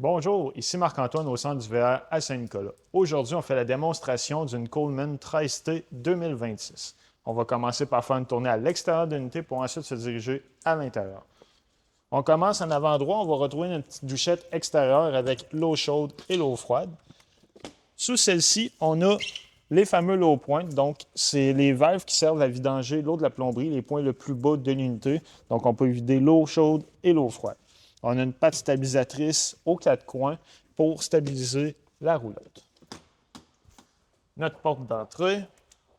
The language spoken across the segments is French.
Bonjour, ici Marc-Antoine au centre du VR à Saint-Nicolas. Aujourd'hui, on fait la démonstration d'une Coleman 13T 2026. On va commencer par faire une tournée à l'extérieur de l'unité pour ensuite se diriger à l'intérieur. On commence en avant droit, on va retrouver une petite douchette extérieure avec l'eau chaude et l'eau froide. Sous celle-ci, on a les fameux low points. Donc, c'est les valves qui servent à vidanger l'eau de la plomberie, les points le plus bas de l'unité. Donc, on peut vider l'eau chaude et l'eau froide. On a une patte stabilisatrice aux quatre coins pour stabiliser la roulotte. Notre porte d'entrée.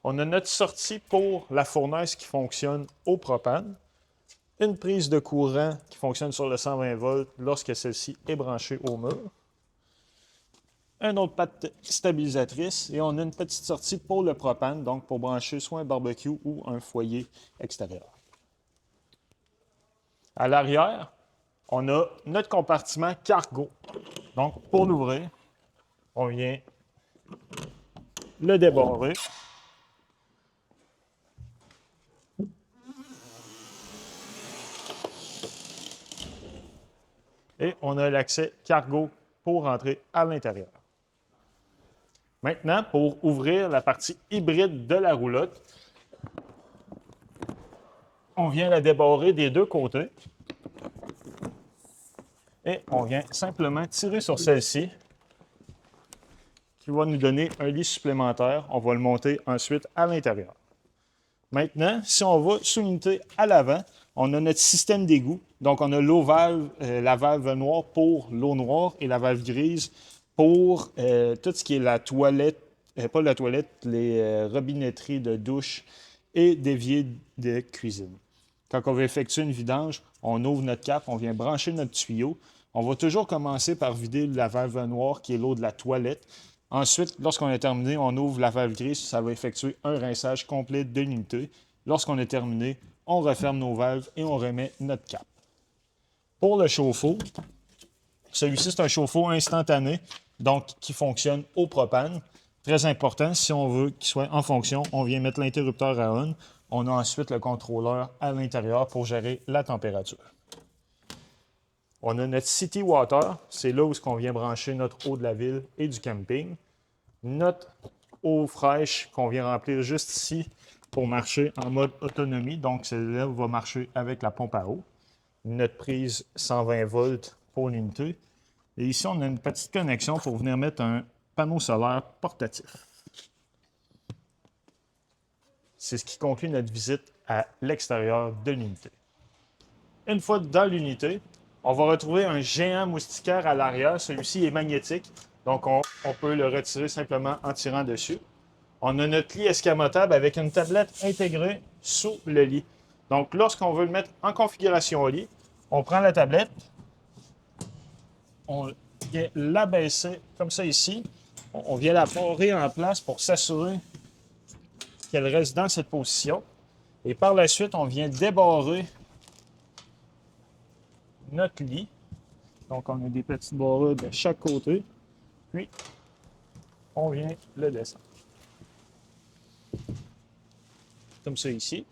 On a notre sortie pour la fournaise qui fonctionne au propane. Une prise de courant qui fonctionne sur le 120 volts lorsque celle-ci est branchée au mur. Un autre patte stabilisatrice et on a une petite sortie pour le propane, donc pour brancher soit un barbecue ou un foyer extérieur. À l'arrière, on a notre compartiment cargo. Donc, pour l'ouvrir, on vient le débarrer. Et on a l'accès cargo pour rentrer à l'intérieur. Maintenant, pour ouvrir la partie hybride de la roulotte, on vient la débarrer des deux côtés. Et on vient simplement tirer sur celle-ci qui va nous donner un lit supplémentaire. On va le monter ensuite à l'intérieur. Maintenant, si on va sous l'unité à l'avant, on a notre système d'égout. Donc, on a l'eau valve, la valve noire pour l'eau noire et la valve grise pour tout ce qui est la toilette, pas la toilette, les robinetteries de douche et d'évier de cuisine. Quand on veut effectuer une vidange, on ouvre notre cape, on vient brancher notre tuyau. On va toujours commencer par vider la valve noire qui est l'eau de la toilette. Ensuite, lorsqu'on a terminé, on ouvre la valve grise. Ça va effectuer un rinçage complet de l'unité. Lorsqu'on est terminé, on referme nos valves et on remet notre cape. Pour le chauffe-eau, celui-ci, c'est un chauffe-eau instantané, donc qui fonctionne au propane. Très important, si on veut qu'il soit en fonction, on vient mettre l'interrupteur à on. On a ensuite le contrôleur à l'intérieur pour gérer la température. On a notre City Water, c'est là où on vient brancher notre eau de la ville et du camping. Notre eau fraîche qu'on vient remplir juste ici pour marcher en mode autonomie. Donc, celle-là va marcher avec la pompe à eau. Notre prise 120 volts pour l'unité. Et ici, on a une petite connexion pour venir mettre un panneau solaire portatif. C'est ce qui conclut notre visite à l'extérieur de l'unité. Une fois dans l'unité, on va retrouver un géant moustiquaire à l'arrière. Celui-ci est magnétique, donc on peut le retirer simplement en tirant dessus. On a notre lit escamotable avec une tablette intégrée sous le lit. Donc, lorsqu'on veut le mettre en configuration au lit, on prend la tablette, on vient l'abaisser comme ça ici. On vient la parer en place pour s'assurer qu'elle reste dans cette position. Et par la suite, on vient débarrer notre lit. Donc, on a des petites barreaux de chaque côté. Puis, on vient le descendre. Comme ça ici.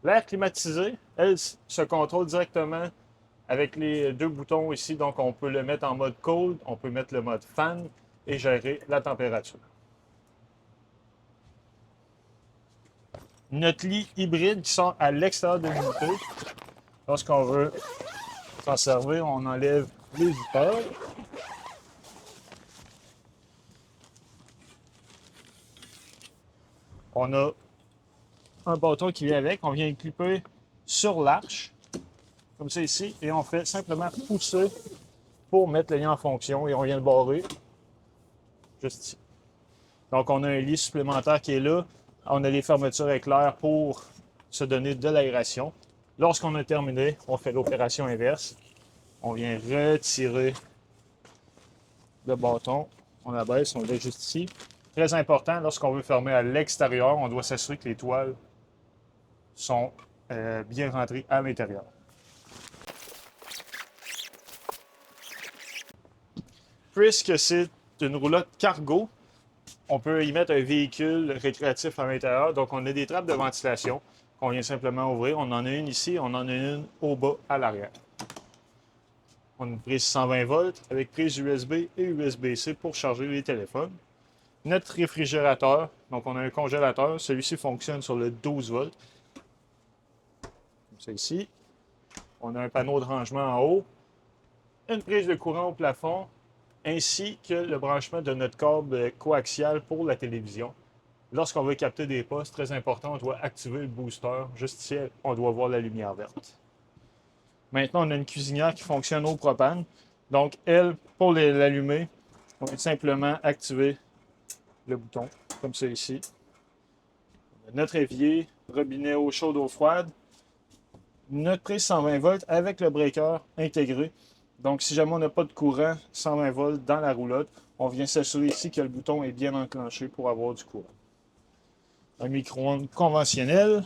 L'air climatisé, elle se contrôle directement avec les deux boutons ici. Donc, on peut le mettre en mode cold, on peut mettre le mode fan et gérer la température. Notre lit hybride qui sort à l'extérieur de l'unité. Lorsqu'on veut s'en servir, on enlève les vipères. On a un bâton qui vient avec. On vient le clipper sur l'arche, comme ça ici, et on fait simplement pousser pour mettre le lit en fonction et on vient le barrer juste ici. Donc, on a un lit supplémentaire qui est là. On a les fermetures éclairs pour se donner de l'aération. Lorsqu'on a terminé, on fait l'opération inverse. On vient retirer le bâton. On abaisse, on le met juste ici. Très important, lorsqu'on veut fermer à l'extérieur, on doit s'assurer que les toiles sont bien rentrées à l'intérieur. Puisque c'est une roulotte cargo, on peut y mettre un véhicule récréatif à l'intérieur. Donc, on a des trappes de ventilation qu'on vient simplement ouvrir. On en a une ici, on en a une au bas à l'arrière. On a une prise 120 volts avec prise USB et USB-C pour charger les téléphones. Notre réfrigérateur, donc on a un congélateur, celui-ci fonctionne sur le 12 volts. Comme ça ici. On a un panneau de rangement en haut, une prise de courant au plafond, ainsi que le branchement de notre câble coaxial pour la télévision. Lorsqu'on veut capter des postes, très important, on doit activer le booster. Juste ici, on doit voir la lumière verte. Maintenant, on a une cuisinière qui fonctionne au propane. Donc, elle, pour l'allumer, on va simplement activer le bouton, comme ça ici. On a notre évier, robinet eau chaude, eau froide. Notre prise 120 volts avec le breaker intégré. Donc, si jamais on n'a pas de courant 120 volts dans la roulotte, on vient s'assurer ici que le bouton est bien enclenché pour avoir du courant. Un micro-ondes conventionnel.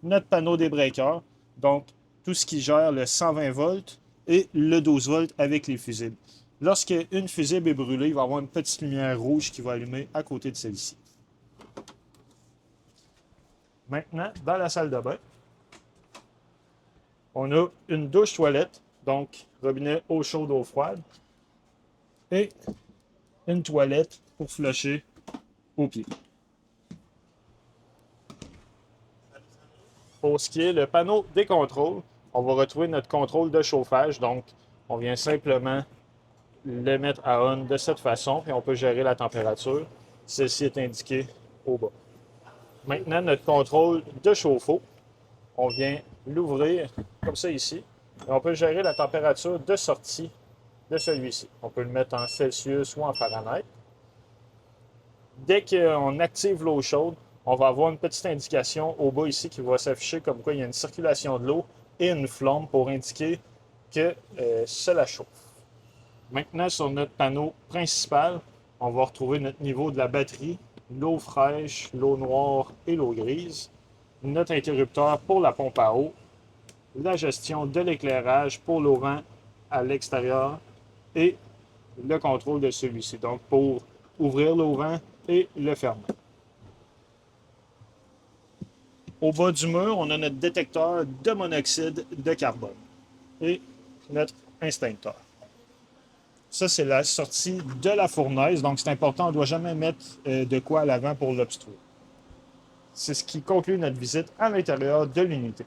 Notre panneau des breakers. Donc, tout ce qui gère le 120 volts et le 12 volts avec les fusibles. Lorsqu'une fusible est brûlée, il va y avoir une petite lumière rouge qui va allumer à côté de celle-ci. Maintenant, dans la salle de bain, on a une douche-toilette, donc robinet eau chaude, eau froide, et une toilette pour flusher aux pieds. Pour ce qui est le panneau des contrôles, on va retrouver notre contrôle de chauffage. Donc, on vient simplement le mettre à on de cette façon, et on peut gérer la température. Celle-ci est indiquée au bas. Maintenant, notre contrôle de chauffe-eau, on vient l'ouvrir comme ça ici. Et on peut gérer la température de sortie de celui-ci. On peut le mettre en Celsius ou en Fahrenheit. Dès qu'on active l'eau chaude, on va avoir une petite indication au bas ici qui va s'afficher comme quoi il y a une circulation de l'eau et une flamme pour indiquer que cela chauffe. Maintenant, sur notre panneau principal, on va retrouver notre niveau de la batterie, l'eau fraîche, l'eau noire et l'eau grise, notre interrupteur pour la pompe à eau, la gestion de l'éclairage pour l'auvent à l'extérieur et le contrôle de celui-ci. Donc, pour ouvrir l'auvent et le fermer. Au bas du mur, on a notre détecteur de monoxyde de carbone et notre extincteur. Ça, c'est la sortie de la fournaise. Donc, c'est important, on ne doit jamais mettre de quoi à l'avant pour l'obstruer. C'est ce qui conclut notre visite à l'intérieur de l'unité.